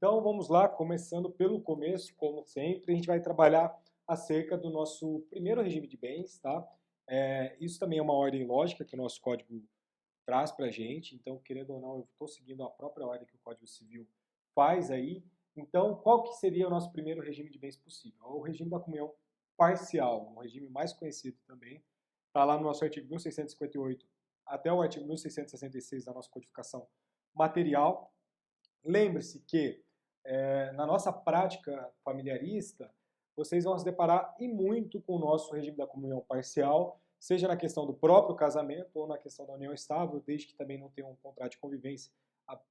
Então vamos lá, começando pelo começo, como sempre, a gente vai trabalhar acerca do nosso primeiro regime de bens, tá? Isso também é uma ordem lógica que o nosso código traz para a gente, então, querendo ou não, eu estou seguindo a própria ordem que o Código Civil faz aí. Então, qual que seria o nosso primeiro regime de bens possível? O regime da comunhão parcial, um regime mais conhecido também, está lá no nosso artigo 1658 até o artigo 1666 da nossa codificação material. Lembre-se que na nossa prática familiarista, vocês vão se deparar e muito com o nosso regime da comunhão parcial, seja na questão do próprio casamento ou na questão da união estável, desde que também não tenha um contrato de convivência,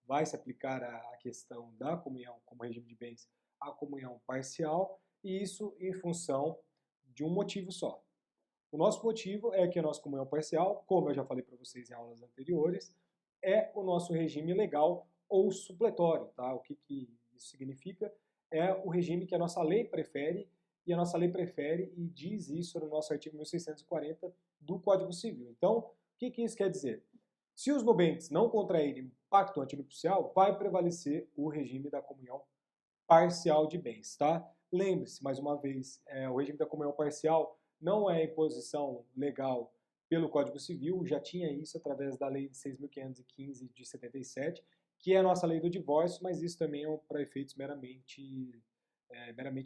vai se aplicar a questão da comunhão como regime de bens, a comunhão parcial, e isso em função de um motivo só. O nosso motivo é que a nossa comunhão parcial, como eu já falei para vocês em aulas anteriores, é o nosso regime legal ou supletório, tá? O que isso significa? É o regime que a nossa lei prefere, e a nossa lei prefere e diz isso no nosso artigo 1640 do Código Civil. Então, o que isso quer dizer? Se os nubentes não contraírem pacto antinupcial, vai prevalecer o regime da comunhão parcial de bens, tá? Lembre-se, mais uma vez, o regime da comunhão parcial não é imposição legal pelo Código Civil, já tinha isso através da Lei de 6.515 de 77, que é a nossa lei do divórcio, mas isso também é para efeitos meramente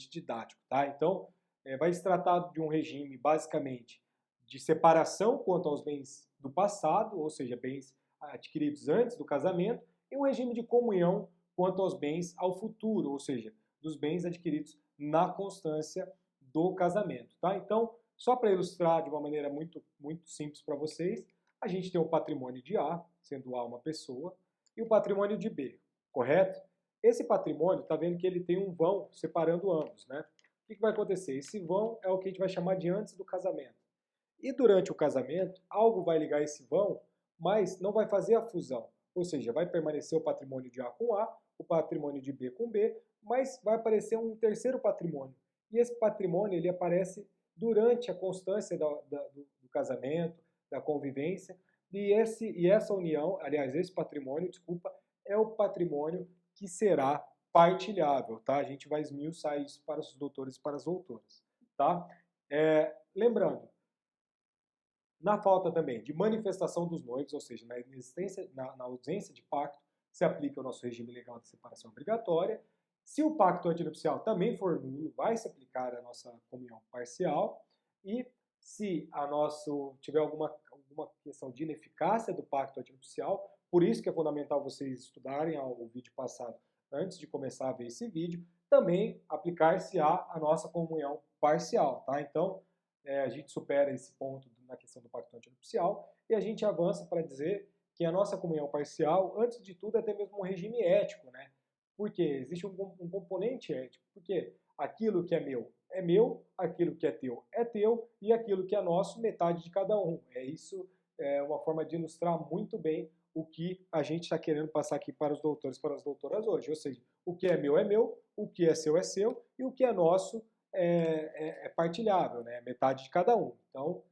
didáticos, tá? Então, vai se tratar de um regime, basicamente, de separação quanto aos bens do passado, ou seja, bens adquiridos antes do casamento, e um regime de comunhão quanto aos bens ao futuro, ou seja, dos bens adquiridos na constância do casamento, tá? Então, só para ilustrar de uma maneira muito simples para vocês, a gente tem o patrimônio de A, sendo A uma pessoa, e o patrimônio de B, correto? Esse patrimônio, está vendo que ele tem um vão separando ambos, né? O que vai acontecer? Esse vão é o que a gente vai chamar de antes do casamento. E durante o casamento, algo vai ligar esse vão, mas não vai fazer a fusão. Ou seja, vai permanecer o patrimônio de A com A, o patrimônio de B com B, mas vai aparecer um terceiro patrimônio. E esse patrimônio ele aparece durante a constância do casamento, da convivência, e essa união, aliás, esse patrimônio, desculpa, é o patrimônio que será partilhável, tá? A gente vai esmiuçar isso para os doutores e para as doutoras, tá? Lembrando, na falta também de manifestação dos noivos, ou seja, na ausência de pacto, se aplica o nosso regime legal de separação obrigatória. Se o pacto antinupcial também for nulo, vai se aplicar a nossa comunhão parcial. E se tiver alguma questão de ineficácia do pacto antinupcial, por isso que é fundamental vocês estudarem o vídeo passado antes de começar a ver esse vídeo, também aplicar-se-á a nossa comunhão parcial, tá? Então, a gente supera esse ponto na questão do pacto antinupcial e a gente avança para dizer que a nossa comunhão parcial, antes de tudo, é até mesmo um regime ético, né? Porque existe um componente ético, porque aquilo que é meu, aquilo que é teu, e aquilo que é nosso, metade de cada um. Isso é uma forma de ilustrar muito bem o que a gente está querendo passar aqui para os doutores e para as doutoras hoje. Ou seja, o que é meu, o que é seu, e o que é nosso é partilhável, né? Metade de cada um. Então,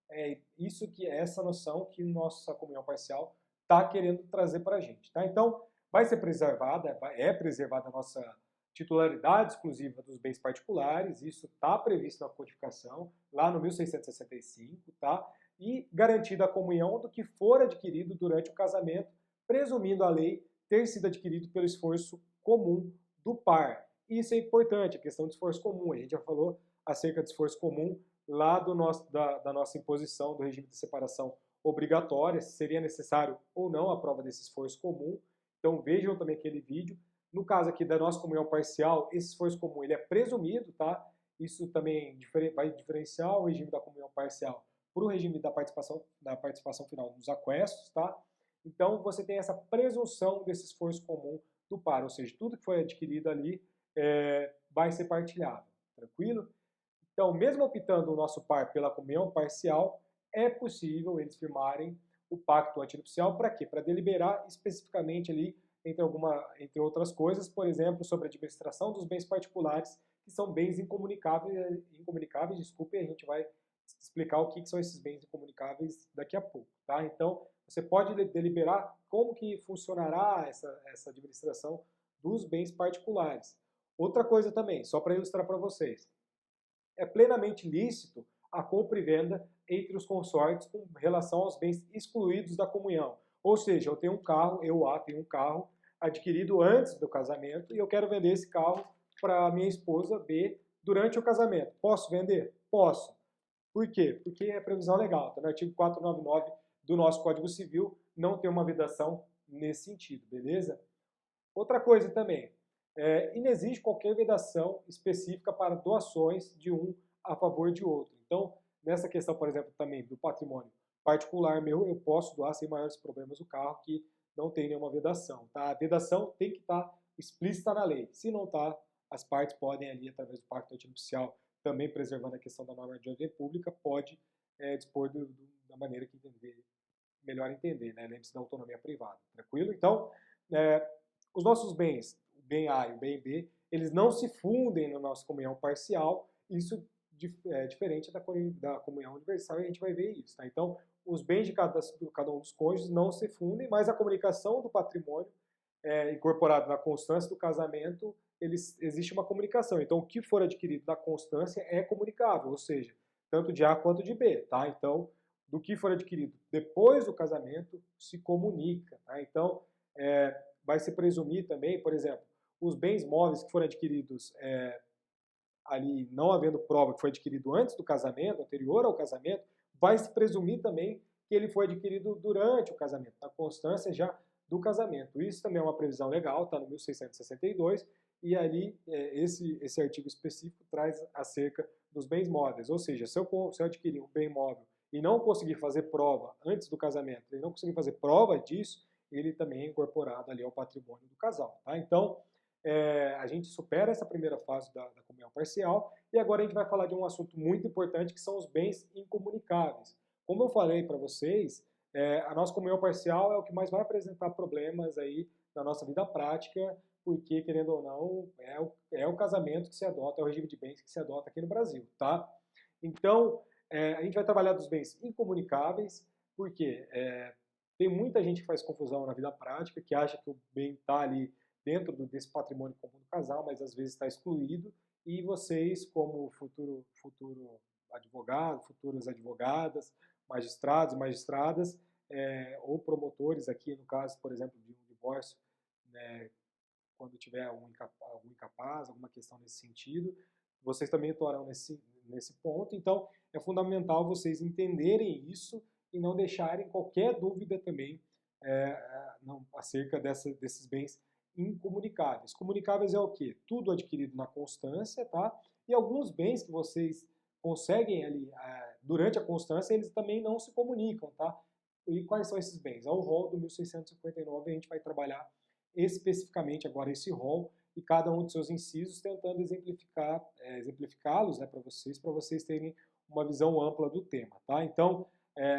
essa noção que nossa comunhão parcial está querendo trazer para a gente. Tá? Então, vai ser preservada, é preservada a nossa titularidade exclusiva dos bens particulares, isso está previsto na codificação, lá no 1665, tá? E garantida a comunhão do que for adquirido durante o casamento, presumindo a lei ter sido adquirido pelo esforço comum do par. Isso é importante, a questão do esforço comum, a gente já falou acerca do esforço comum lá da nossa imposição do regime de separação obrigatória, se seria necessário ou não a prova desse esforço comum. Então vejam também aquele vídeo. No caso aqui da nossa comunhão parcial, esse esforço comum ele é presumido, tá? Isso também vai diferenciar o regime da comunhão parcial para o regime da participação final dos aquestos, tá? Então você tem essa presunção desse esforço comum do par, ou seja, tudo que foi adquirido ali vai ser partilhado, tranquilo? Então, mesmo optando o nosso par pela comunhão parcial, é possível eles firmarem o pacto antinupcial para quê? Para deliberar especificamente ali, entre outras coisas, por exemplo, sobre a administração dos bens particulares, que são bens incomunicáveis, desculpe, a gente vai explicar o que são esses bens incomunicáveis daqui a pouco, tá? Então, você pode deliberar como que funcionará essa administração dos bens particulares. Outra coisa também, só para ilustrar para vocês, é plenamente lícito a compra e venda entre os consórcios com relação aos bens excluídos da comunhão. Ou seja, eu tenho um carro, eu A tenho um carro adquirido antes do casamento e eu quero vender esse carro para minha esposa B durante o casamento. Posso vender? Posso. Por quê? Porque é previsão legal. Está no artigo 499 do nosso Código Civil, não tem uma vedação nesse sentido, beleza? Outra coisa também, inexiste qualquer vedação específica para doações de um a favor de outro. Então, nessa questão, por exemplo, também do patrimônio particular meu, eu posso doar sem maiores problemas o carro, que não tem nenhuma vedação. Tá? A vedação tem que estar explícita na lei. Se não está, as partes podem ali, através do pacto antinupcial, também preservando a questão da norma de ordem pública, pode dispor da maneira que melhor entender, né? Lembre-se da autonomia privada, tranquilo? Então, os nossos bens, o bem A e o bem B, eles não se fundem na nossa comunhão parcial, isso é diferente da comunhão universal e a gente vai ver isso. Tá? Então, os bens de cada um dos cônjuges não se fundem, mas a comunicação do patrimônio incorporado na constância do casamento, existe uma comunicação. Então, o que for adquirido na constância é comunicável, ou seja, tanto de A quanto de B. Tá? Então, do que for adquirido depois do casamento, se comunica. Tá? Então, vai se presumir também, por exemplo, os bens móveis que foram adquiridos ali, não havendo prova que foi adquirido antes do casamento, anterior ao casamento, vai se presumir também que ele foi adquirido durante o casamento, na constância já do casamento. Isso também é uma previsão legal, está no 1662, e ali esse artigo específico traz acerca dos bens móveis. Ou seja, se eu adquirir um bem móvel e não conseguir fazer prova antes do casamento, e não conseguir fazer prova disso, ele também é incorporado ali ao patrimônio do casal. Tá? Então, a gente supera essa primeira fase da comunhão parcial e agora a gente vai falar de um assunto muito importante que são os bens incomunicáveis. Como eu falei para vocês, a nossa comunhão parcial é o que mais vai apresentar problemas aí na nossa vida prática, porque, querendo ou não, é o casamento que se adota, é o regime de bens que se adota aqui no Brasil, tá? Então, a gente vai trabalhar dos bens incomunicáveis, porque tem muita gente que faz confusão na vida prática, que acha que o bem está ali dentro desse patrimônio comum do casal, mas às vezes está excluído, e vocês, como futuro advogado, futuras advogadas, magistrados e magistradas, ou promotores aqui, no caso, por exemplo, de um divórcio, né, quando tiver algum incapaz, alguma questão nesse sentido, vocês também atuarão nesse ponto, então é fundamental vocês entenderem isso e não deixarem qualquer dúvida também acerca desses bens incomunicáveis. Comunicáveis é o quê? Tudo adquirido na constância, tá? E alguns bens que vocês conseguem ali durante a constância, eles também não se comunicam, tá? E quais são esses bens? É o rol do 1659, a gente vai trabalhar especificamente agora esse rol e cada um de seus incisos tentando exemplificá-los, né, para vocês terem uma visão ampla do tema, tá? Então,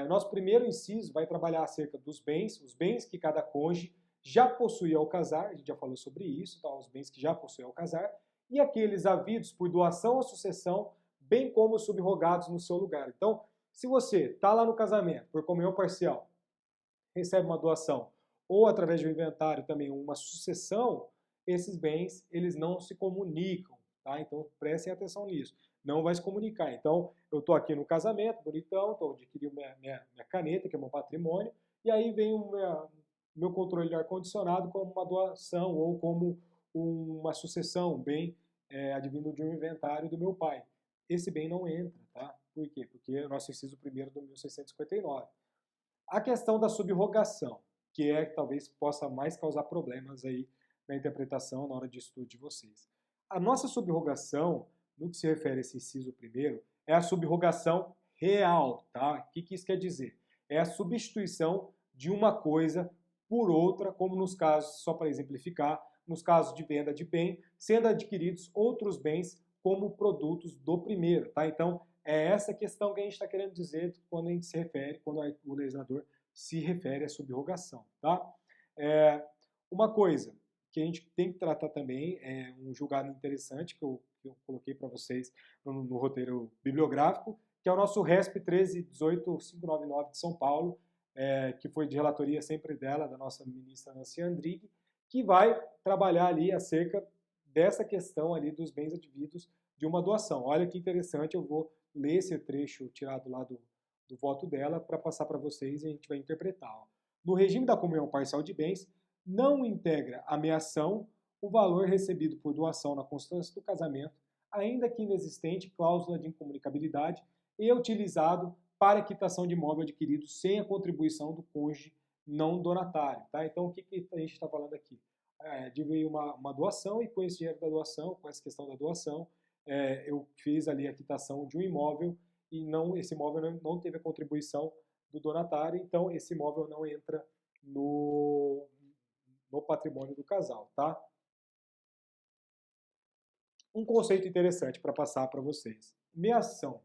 nosso primeiro inciso vai trabalhar acerca dos bens, os bens que cada cônjuge já possui ao casar, a gente já falou sobre isso, tá? Os bens que já possui ao casar, e aqueles havidos por doação ou sucessão, bem como subrogados no seu lugar. Então, se você está lá no casamento, por comunhão parcial, recebe uma doação, ou através de um inventário também uma sucessão, esses bens, eles não se comunicam, tá? Então, prestem atenção nisso. Não vai se comunicar. Então, eu estou aqui no casamento, bonitão, estou adquirindo minha caneta, que é meu patrimônio, e aí vem o meu controle de ar-condicionado como uma doação ou como uma sucessão, um bem advindo de um inventário do meu pai. Esse bem não entra, tá? Por quê? Porque é o nosso inciso primeiro do 1659. A questão da subrogação, que talvez possa mais causar problemas aí na interpretação na hora de estudo de vocês. A nossa subrogação, no que se refere a esse inciso primeiro, é a subrogação real, tá? O que isso quer dizer? É a substituição de uma coisa por outra, como nos casos, só para exemplificar, nos casos de venda de bem, sendo adquiridos outros bens como produtos do primeiro, tá? Então, é essa questão que a gente está querendo dizer quando a gente se refere, quando o legislador se refere à subrogação, tá? Uma coisa que a gente tem que tratar também é um julgado interessante que eu coloquei para vocês no roteiro bibliográfico, que é o nosso RESP 13.18.599 de São Paulo, que foi de relatoria sempre dela, da nossa ministra Nancy Andrighi, que vai trabalhar ali acerca dessa questão ali dos bens advindos de uma doação. Olha que interessante, eu vou ler esse trecho tirado lá do voto dela para passar para vocês e a gente vai interpretar. Ó. No regime da comunhão parcial de bens, não integra a meação o valor recebido por doação na constância do casamento, ainda que inexistente cláusula de incomunicabilidade e utilizado para quitação de imóvel adquirido sem a contribuição do cônjuge não donatário. Tá? Então, o que a gente está falando aqui? De uma doação e com esse dinheiro da doação, com essa questão da doação, eu fiz ali a quitação de um imóvel e esse imóvel não teve a contribuição do donatário, então esse imóvel não entra no patrimônio do casal, tá? Um conceito interessante para passar para vocês. Meação.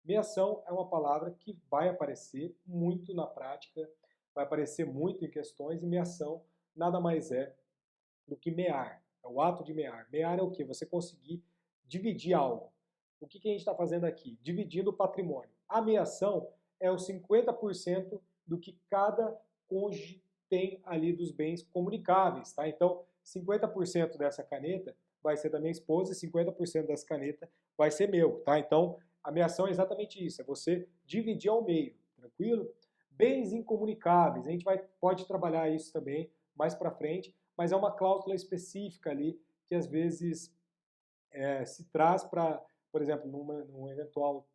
Meação é uma palavra que vai aparecer muito na prática, vai aparecer muito em questões, e meação nada mais é do que mear. É o ato de mear. Mear é o quê? Você conseguir dividir algo. O que a gente está fazendo aqui? Dividindo o patrimônio. A meação é os 50% do que cada cônjuge tem ali dos bens comunicáveis, tá? Então, 50% dessa caneta vai ser da minha esposa e 50% dessa caneta vai ser meu, tá? Então, a meação é exatamente isso, é você dividir ao meio, tranquilo? Bens incomunicáveis, a gente pode trabalhar isso também mais para frente, mas é uma cláusula específica ali que às vezes se traz para, por exemplo, numa eventual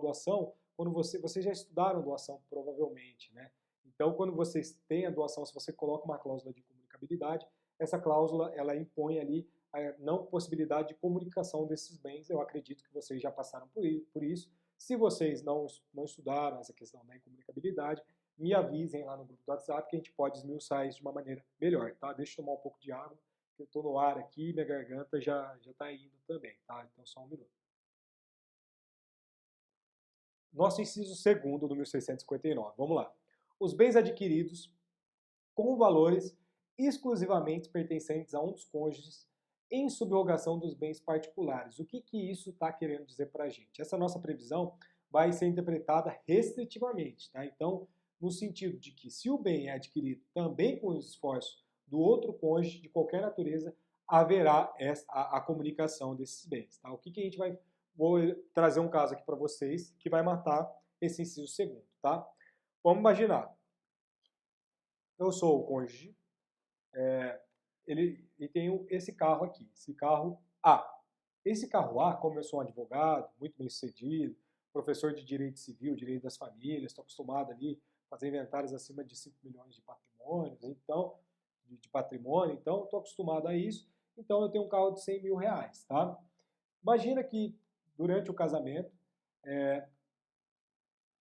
doação, quando vocês já estudaram doação provavelmente, né? Então, quando vocês têm a doação, se você coloca uma cláusula de comunicabilidade, essa cláusula ela impõe ali a não possibilidade de comunicação desses bens. Eu acredito que vocês já passaram por isso. Se vocês não estudaram essa questão da incomunicabilidade, me avisem lá no grupo do WhatsApp que a gente pode esmiuçar isso de uma maneira melhor, tá? Deixa eu tomar um pouco de água, que eu estou no ar aqui, minha garganta já está indo também, tá? Então só um minuto. Nosso inciso segundo do 1659, vamos lá. Os bens adquiridos com valores exclusivamente pertencentes a um dos cônjuges em subrogação dos bens particulares. O que isso está querendo dizer para a gente? Essa nossa previsão vai ser interpretada restritivamente, tá? Então, no sentido de que se o bem é adquirido também com os esforços do outro cônjuge de qualquer natureza, haverá a comunicação desses bens, tá? O que a gente vai... Vou trazer um caso aqui para vocês que vai matar esse inciso segundo, tá? Vamos imaginar. Eu sou o cônjuge, e tenho esse carro aqui, esse carro A. Esse carro A, como eu sou um advogado, muito bem sucedido, professor de direito civil, direito das famílias, estou acostumado ali a fazer inventários acima de 5 milhões de patrimônios, então, estou acostumado a isso, então eu tenho um carro de 100 mil reais, tá? Imagina que durante o casamento,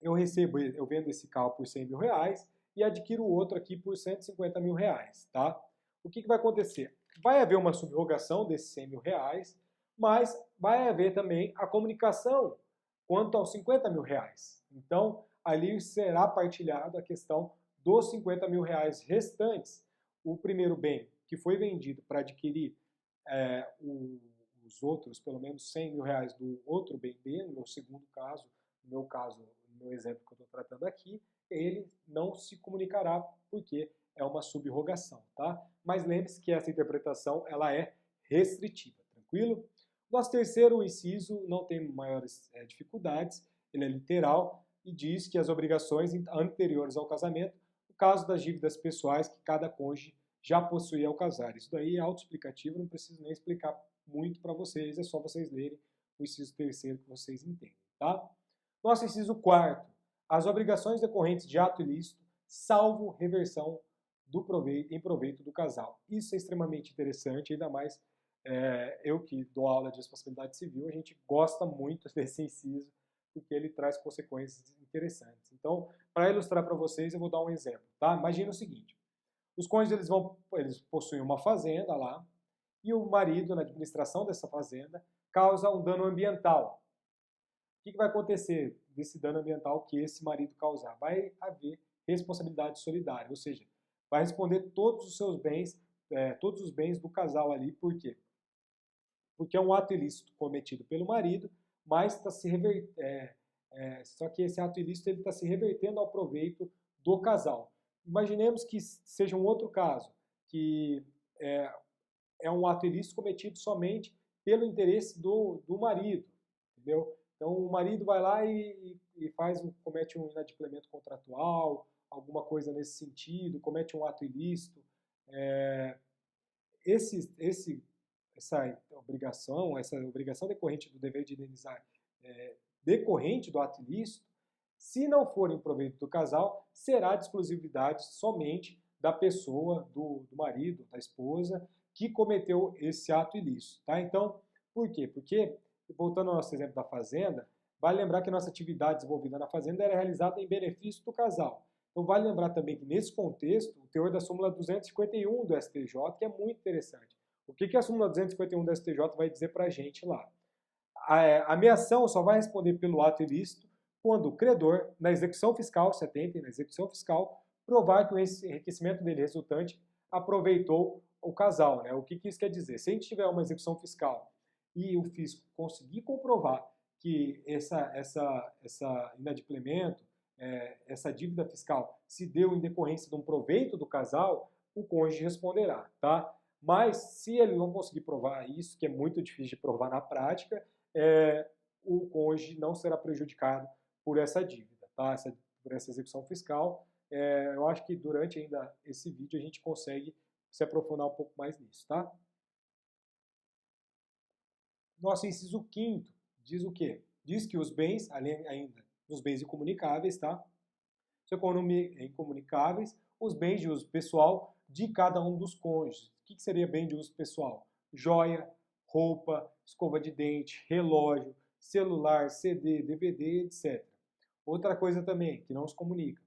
eu vendo esse carro por 100 mil reais e adquiro outro aqui por 150 mil reais, tá? O que vai acontecer? Vai haver uma subrogação desses 100 mil reais, mas vai haver também a comunicação quanto aos 50 mil reais. Então, ali será partilhado a questão dos 50 mil reais restantes. O primeiro bem que foi vendido para adquirir os outros, pelo menos 100 mil reais do outro bem dele, no meu segundo caso, no meu exemplo que eu estou tratando aqui, ele não se comunicará porque é uma subrogação, tá? Mas lembre-se que essa interpretação ela é restritiva, tranquilo? Nosso terceiro inciso não tem maiores dificuldades, ele é literal e diz que as obrigações anteriores ao casamento, no caso das dívidas pessoais que cada cônjuge já possuía ao casar. Isso daí é autoexplicativo, não preciso nem explicar muito para vocês, é só vocês lerem o inciso terceiro que vocês entendem, tá? Nosso inciso quarto, as obrigações decorrentes de ato ilícito, salvo reversão em proveito do casal. Isso é extremamente interessante, ainda mais eu que dou aula de responsabilidade civil, a gente gosta muito desse inciso, porque ele traz consequências interessantes. Então, para ilustrar para vocês, eu vou dar um exemplo, tá? Imagina o seguinte, os cônjuges eles possuem uma fazenda lá, e o marido, na administração dessa fazenda, causa um dano ambiental. O que vai acontecer desse dano ambiental que esse marido causar? Vai haver responsabilidade solidária, ou seja, vai responder todos os seus bens, todos os bens do casal ali. Por quê? Porque é um ato ilícito cometido pelo marido, mas só que esse ato ilícito está se revertendo ao proveito do casal. Imaginemos que seja um outro caso, que é um ato ilícito cometido somente pelo interesse do marido, entendeu? Então o marido vai lá e comete um inadimplemento contratual, alguma coisa nesse sentido, comete um ato ilícito. Essa obrigação decorrente do dever de indenizar, decorrente do ato ilícito, se não for em proveito do casal, será de exclusividade somente da pessoa, do marido, da esposa, que cometeu esse ato ilícito. Tá? Então, por quê? Porque, voltando ao nosso exemplo da fazenda, vale lembrar que a nossa atividade desenvolvida na fazenda era realizada em benefício do casal. Então, vale lembrar também que, nesse contexto, o teor da súmula 251 do STJ, que é muito interessante. O que a súmula 251 do STJ vai dizer para a gente lá? A ameação só vai responder pelo ato ilícito quando o credor, na execução fiscal, se atentem, na execução fiscal, provar que o enriquecimento dele resultante aproveitou o casal. Né? O que isso quer dizer? Se a gente tiver uma execução fiscal e o fisco conseguir comprovar que esse inadimplemento, essa dívida fiscal se deu em decorrência de um proveito do casal, o cônjuge responderá, tá? Mas se ele não conseguir provar isso, que é muito difícil de provar na prática, o cônjuge não será prejudicado por essa dívida, tá? Por essa execução fiscal. Eu acho que durante ainda esse vídeo a gente consegue se aprofundar um pouco mais nisso, tá? Nosso inciso 5º diz o quê? Diz que os bens, além ainda dos bens incomunicáveis, tá? São incomunicáveis os bens de uso pessoal de cada um dos cônjuges. O que seria bem de uso pessoal? Joia, roupa, escova de dente, relógio, celular, CD, DVD, etc. Outra coisa também que não se comunica,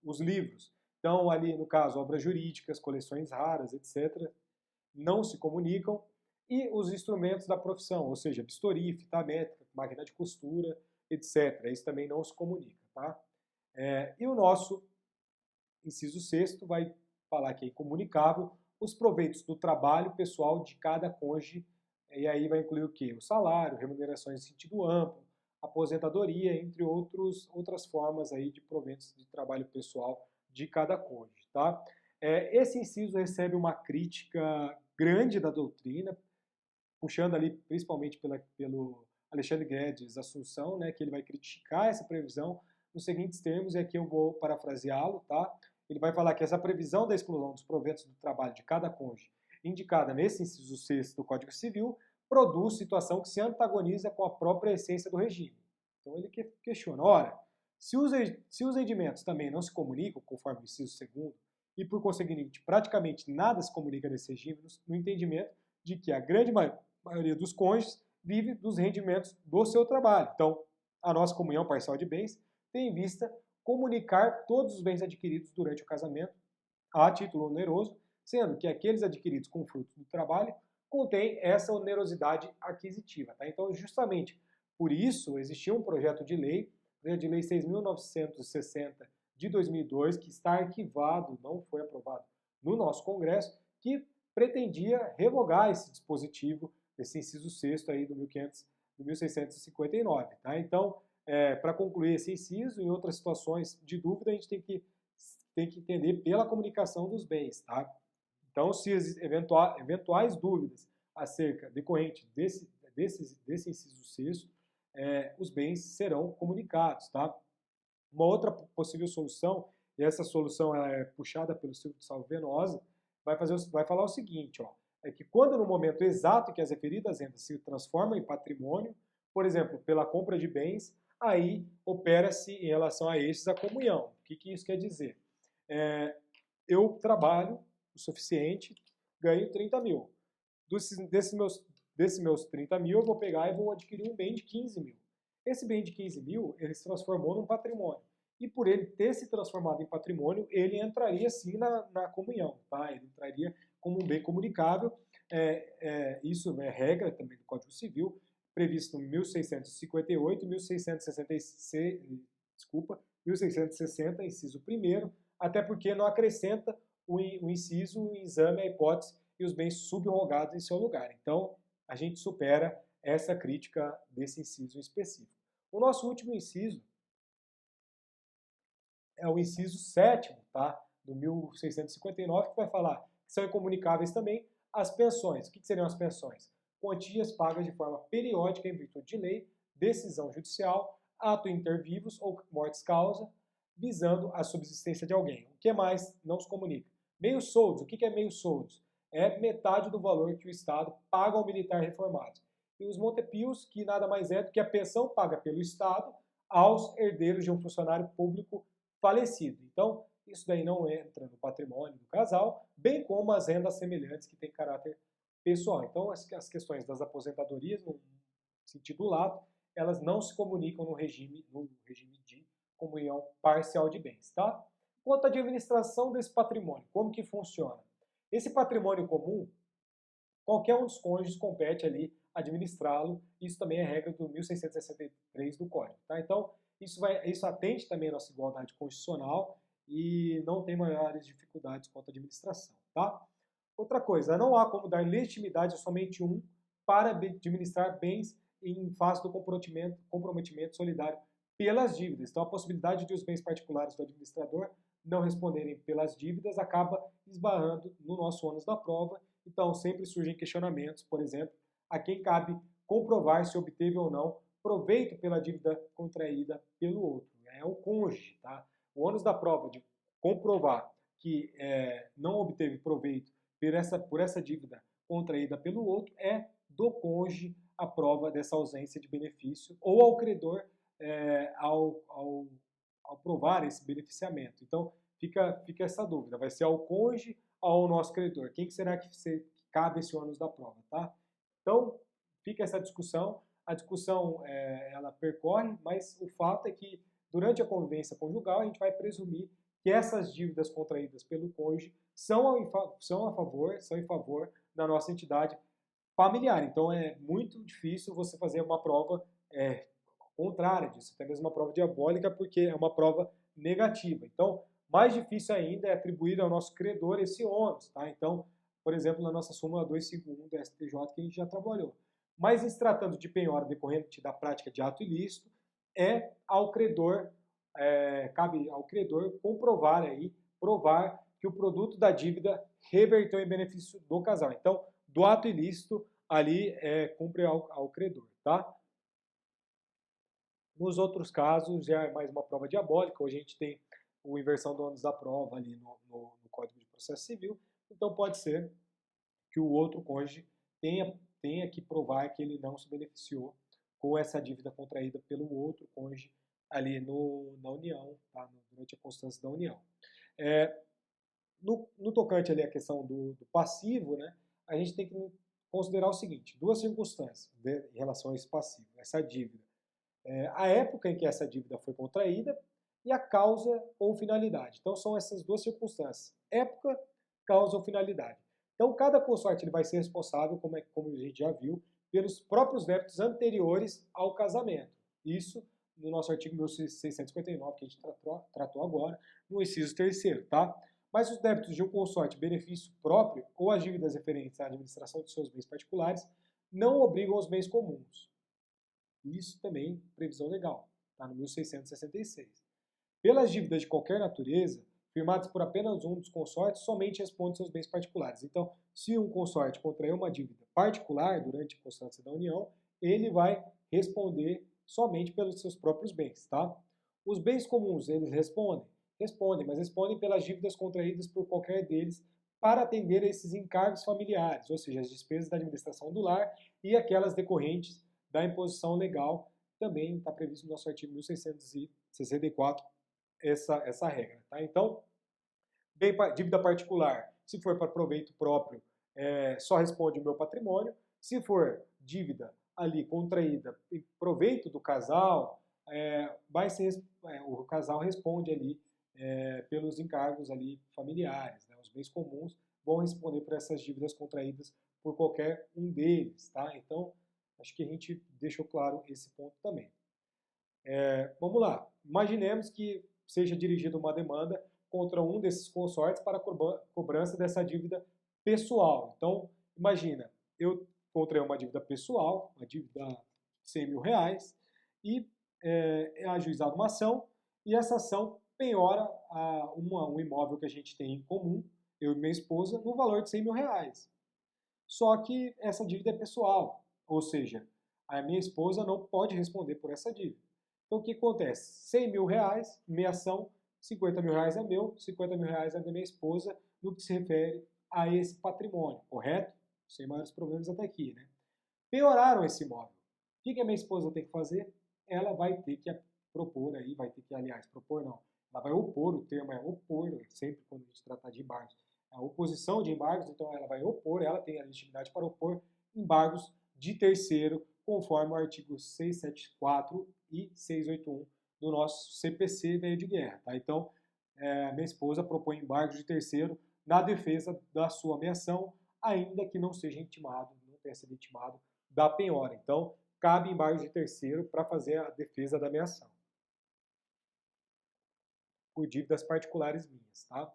os livros. Então, ali no caso, obras jurídicas, coleções raras, etc., não se comunicam. E os instrumentos da profissão, ou seja, bisturi, fita métrica, máquina de costura, etc. Isso também não se comunica, tá? E o nosso inciso 6º vai falar que é incomunicável os proveitos do trabalho pessoal de cada cônjuge, e aí vai incluir o quê? O salário, remunerações em sentido amplo, aposentadoria, entre outras formas aí de proventos de trabalho pessoal de cada cônjuge, tá? Esse inciso recebe uma crítica grande da doutrina, puxando ali principalmente pelo Alexandre Guedes Assunção, né, que ele vai criticar essa previsão nos seguintes termos, e aqui eu vou parafraseá-lo, tá? Ele vai falar que essa previsão da exclusão dos proventos do trabalho de cada cônjuge, indicada nesse inciso 6º do Código Civil, produz situação que se antagoniza com a própria essência do regime. Então ele questiona, ora, se os rendimentos também não se comunicam, conforme o inciso 2º, e por conseguinte praticamente nada se comunica nesse regime, no entendimento de que a grande maioria dos cônjuges vive dos rendimentos do seu trabalho. Então, a nossa comunhão parcial de bens tem em vista comunicar todos os bens adquiridos durante o casamento a título oneroso, sendo que aqueles adquiridos com fruto do trabalho contêm essa onerosidade aquisitiva. Tá? Então, justamente por isso, existia um projeto de lei 6.960 de 2002, que está arquivado, não foi aprovado no nosso Congresso, que pretendia revogar esse dispositivo, esse inciso 6º aí do 1659. Tá? Então, para concluir esse inciso, em outras situações de dúvida, a gente tem que entender pela comunicação dos bens. Tá? Então, se eventuais dúvidas acerca decorrente desse inciso 6º, os bens serão comunicados. Tá? Uma outra possível solução, e essa solução é puxada pelo Silvio de Salvo Venosa, vai falar o seguinte, ó, é que quando no momento exato em que as referidas rendas se transformam em patrimônio, por exemplo, pela compra de bens, aí opera-se em relação a estes a comunhão. O que isso quer dizer? Eu trabalho o suficiente, ganho 30 mil. Desses meus 30 mil, eu vou pegar e vou adquirir um bem de 15 mil. Esse bem de 15 mil, ele se transformou num patrimônio. E por ele ter se transformado em patrimônio, ele entraria sim na comunhão, tá? Ele entraria como um bem comunicável. Isso é regra também do Código Civil, previsto no 1658 e 1660, inciso 1º, até porque não acrescenta o inciso, o exame, a hipótese e os bens subrogados em seu lugar. Então, a gente supera essa crítica desse inciso específico. O nosso último inciso é o inciso 7º, tá? Do 1659, que vai falar que são incomunicáveis também as pensões. O que seriam as pensões? Quantias pagas de forma periódica em virtude de lei, decisão judicial, ato inter vivos ou mortis causa, visando a subsistência de alguém. O que mais não se comunica? Meios soldos. O que é meios soldos? É metade do valor que o Estado paga ao militar reformado. E os montepios, que nada mais é do que a pensão paga pelo Estado aos herdeiros de um funcionário público falecido. Então, isso daí não entra no patrimônio do casal, bem como as rendas semelhantes que têm caráter pessoal. Então, as questões das aposentadorias, no sentido lato, elas não se comunicam no regime de comunhão parcial de bens, tá? Quanto à administração desse patrimônio, como que funciona? Esse patrimônio comum, qualquer um dos cônjuges compete ali administrá-lo. Isso também é regra do 1663 do Código, tá? Então, isso atende também a nossa igualdade constitucional e não tem maiores dificuldades quanto à administração, tá? Outra coisa, não há como dar legitimidade a somente um para administrar bens em face do comprometimento solidário pelas dívidas. Então, a possibilidade de os bens particulares do administrador não responderem pelas dívidas acaba esbarrando no nosso ônus da prova. Então, sempre surgem questionamentos, por exemplo, a quem cabe comprovar se obteve ou não proveito pela dívida contraída pelo outro. É o cônjuge, tá? O ônus da prova de comprovar que não obteve proveito por essa dívida contraída pelo outro é do cônjuge a prova dessa ausência de benefício ou ao credor ao provar esse beneficiamento. Então, fica essa dúvida, vai ser ao cônjuge ou ao nosso credor? Quem será que cabe esse ônus da prova, tá? Então, fica essa discussão. A discussão, ela percorre, mas o fato é que durante a convivência conjugal a gente vai presumir que essas dívidas contraídas pelo cônjuge são em favor da nossa entidade familiar. Então, é muito difícil você fazer uma prova contrária disso, até mesmo uma prova diabólica, porque é uma prova negativa. Então, mais difícil ainda é atribuir ao nosso credor esse ônus, tá? Então, por exemplo, na nossa súmula 251 do STJ, que a gente já trabalhou. Mas, em se tratando de penhora decorrente da prática de ato ilícito, cabe ao credor provar que o produto da dívida reverteu em benefício do casal. Então, do ato ilícito, ali cumpre ao credor, tá? Nos outros casos, já é mais uma prova diabólica. Hoje a gente tem a inversão do ônus da prova ali no Código de Processo Civil. Então, pode ser que o outro cônjuge tenha que provar que ele não se beneficiou com essa dívida contraída pelo outro cônjuge ali na união, tá? Durante a constância da união. No tocante ali à questão do passivo, né, a gente tem que considerar o seguinte, duas circunstâncias em relação a esse passivo, essa dívida. A época em que essa dívida foi contraída e a causa ou finalidade. Então, são essas duas circunstâncias, época, causa ou finalidade. Então, cada consorte ele vai ser responsável, como a gente já viu, pelos próprios débitos anteriores ao casamento. Isso no nosso artigo 1659, que a gente tratou agora, no inciso 3º, tá? Mas os débitos de um consorte benefício próprio ou as dívidas referentes à administração de seus bens particulares não obrigam os bens comuns. Isso também, previsão legal, está no 1666. Pelas dívidas de qualquer natureza, firmadas por apenas um dos consortes, somente responde seus bens particulares. Então, se um consorte contrair uma dívida particular durante a constância da união, ele vai responder somente pelos seus próprios bens, tá? Os bens comuns, eles respondem? Respondem, mas respondem pelas dívidas contraídas por qualquer deles para atender a esses encargos familiares, ou seja, as despesas da administração do lar e aquelas decorrentes da imposição legal, também está previsto no nosso artigo 1664, essa regra. Tá? Então, dívida particular, se for para proveito próprio, só responde o meu patrimônio. Se for dívida ali contraída em proveito do casal, o casal responde ali pelos encargos ali familiares. Né? Os bens comuns vão responder por essas dívidas contraídas por qualquer um deles. Tá? Então, acho que a gente deixou claro esse ponto também. Vamos lá. Imaginemos que seja dirigida uma demanda contra um desses consortes para a cobrança dessa dívida pessoal. Então, imagina, eu contraí uma dívida pessoal, uma dívida de 100 mil reais, e é ajuizada uma ação, e essa ação penhora um imóvel que a gente tem em comum. eu e minha esposa, no valor de 100 mil reais. Só que essa dívida é pessoal, ou seja, a minha esposa não pode responder por essa dívida. Então, o que acontece? 100 mil reais, minha ação, 50 mil reais é meu, 50 mil reais é da minha esposa, no que se refere a esse patrimônio, correto? Sem maiores problemas até aqui, né? Penhoraram esse imóvel. O que a minha esposa tem que fazer? Ela vai ter que propor aí, vai ter que, aliás, propor não, ela vai opor, o termo é opor, sempre quando a gente trata de embargos, a oposição de embargos, então ela vai opor, ela tem a legitimidade para opor embargos de terceiro, conforme o artigo 674 e 681 do nosso CPC Veio de Guerra. Tá? Então, minha esposa propõe embargos de terceiro na defesa da sua ameação, ainda que não seja intimado, não tenha sido intimado da penhora. Então, cabe embargos de terceiro para fazer a defesa da ameação por dívidas particulares minhas, tá?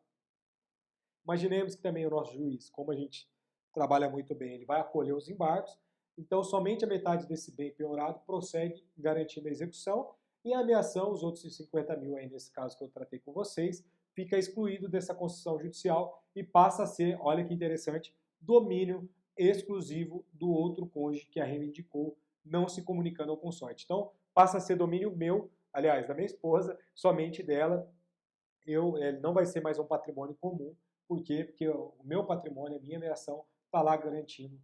Imaginemos que também o nosso juiz, como a gente trabalha muito bem, ele vai acolher os embargos, então somente a metade desse bem penhorado prossegue garantindo a execução e a ameação, os outros 50 mil aí nesse caso que eu tratei com vocês, fica excluído dessa concessão judicial e passa a ser, olha que interessante, domínio exclusivo do outro cônjuge que a reivindicou, não se comunicando ao consorte. Então, passa a ser domínio meu, aliás, da minha esposa, somente dela, não vai ser mais um patrimônio comum. Por quê? Porque o meu patrimônio, a minha ameação, está lá garantindo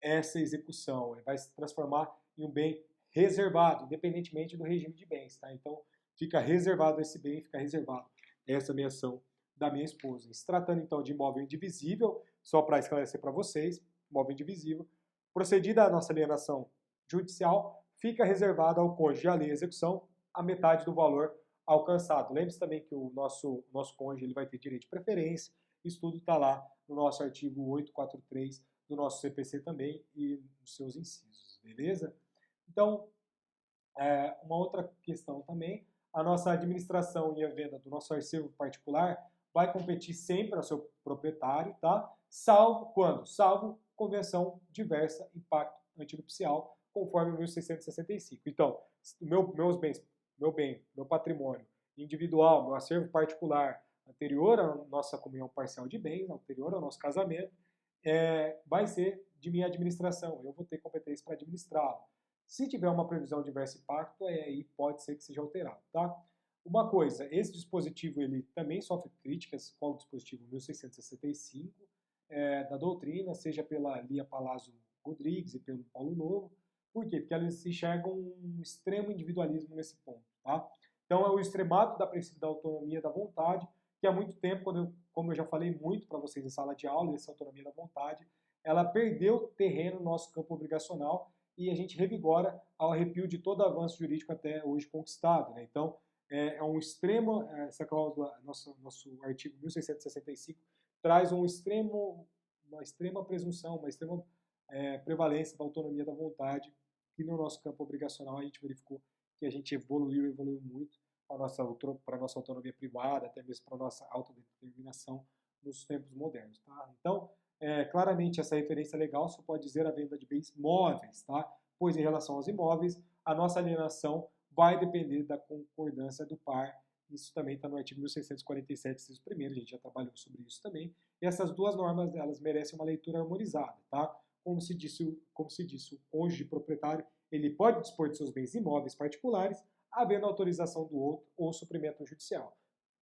essa execução. Ele vai se transformar em um bem reservado, independentemente do regime de bens. Tá? Então, fica reservado esse bem, fica reservado essa ameação da minha esposa. Se tratando, então, de imóvel indivisível, só para esclarecer para vocês, imóvel indivisível, procedida a nossa alienação judicial, fica reservado ao cônjuge a lei e execução a metade do valor alcançado. Lembre-se também que o nosso cônjuge ele vai ter direito de preferência. Isso tudo está lá no nosso artigo 843 do nosso CPC também e nos seus incisos, beleza? Então, uma outra questão também, a nossa administração e a venda do nosso acervo particular vai competir sempre ao seu proprietário, tá? Salvo quando? Salvo convenção diversa e pacto antinupcial, conforme o 1665. Então, meu patrimônio individual, meu acervo particular, anterior à nossa comunhão parcial de bens, anterior ao nosso casamento, vai ser de minha administração. Eu vou ter competência para administrá-lo. Se tiver uma previsão de diverso impacto, aí pode ser que seja alterado, tá? Uma coisa, esse dispositivo ele também sofre críticas, qual o dispositivo 1665, da doutrina, seja pela Lia Palazzo Rodrigues e pelo Paulo Novo. Por quê? Porque eles enxergam um extremo individualismo nesse ponto, tá? Então é o extremado da princípio da autonomia da vontade, que há muito tempo, como eu já falei muito para vocês em sala de aula, essa autonomia da vontade, ela perdeu terreno no nosso campo obrigacional e a gente revigora ao arrepio de todo avanço jurídico até hoje conquistado. Né? Então, é um extremo, essa cláusula, nosso artigo 1665, traz uma extrema presunção, uma extrema prevalência da autonomia da vontade, que no nosso campo obrigacional a gente verificou que a gente evoluiu muito para a nossa autonomia privada, até mesmo para a nossa autodeterminação nos tempos modernos. Tá? Então, claramente essa referência legal só pode dizer a venda de bens móveis, tá? Pois em relação aos imóveis, a nossa alienação vai depender da concordância do par. Isso também está no artigo 1647, inciso 1º, a gente já trabalhou sobre isso também. E essas duas normas, elas merecem uma leitura harmonizada, tá? Como se disse, o cônjuge proprietário, ele pode dispor de seus bens imóveis particulares, havendo autorização do outro ou suprimento judicial.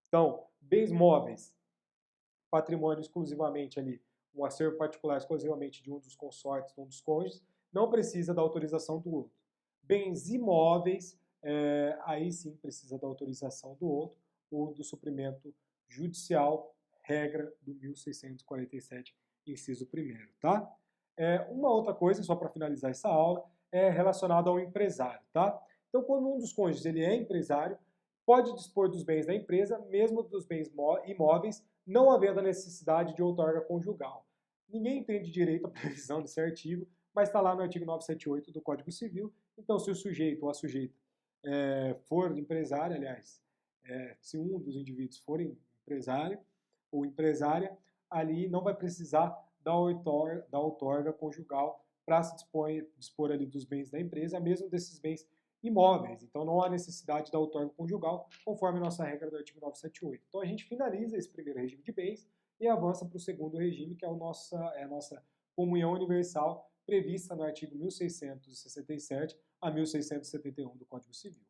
Então, bens móveis, patrimônio exclusivamente ali, um acervo particular exclusivamente de um dos consortes, de um dos cônjuges, não precisa da autorização do outro. Bens imóveis, aí sim precisa da autorização do outro ou do suprimento judicial, regra do 1647, inciso 1º, tá? Uma outra coisa, só para finalizar essa aula, é relacionada ao empresário, tá? Então, quando um dos cônjuges ele é empresário, pode dispor dos bens da empresa, mesmo dos bens imóveis, não havendo a necessidade de outorga conjugal. Ninguém entende direito a previsão desse artigo, mas está lá no artigo 978 do Código Civil. Então, se o sujeito ou a sujeita for empresário, aliás, se um dos indivíduos for empresário ou empresária, ali não vai precisar da outorga conjugal para se dispor ali dos bens da empresa, mesmo desses bens imóveis. Então, não há necessidade da outorga conjugal, conforme a nossa regra do artigo 978. Então, a gente finaliza esse primeiro regime de bens e avança para o segundo regime, que é a nossa comunhão universal, prevista no artigo 1667 a 1671 do Código Civil.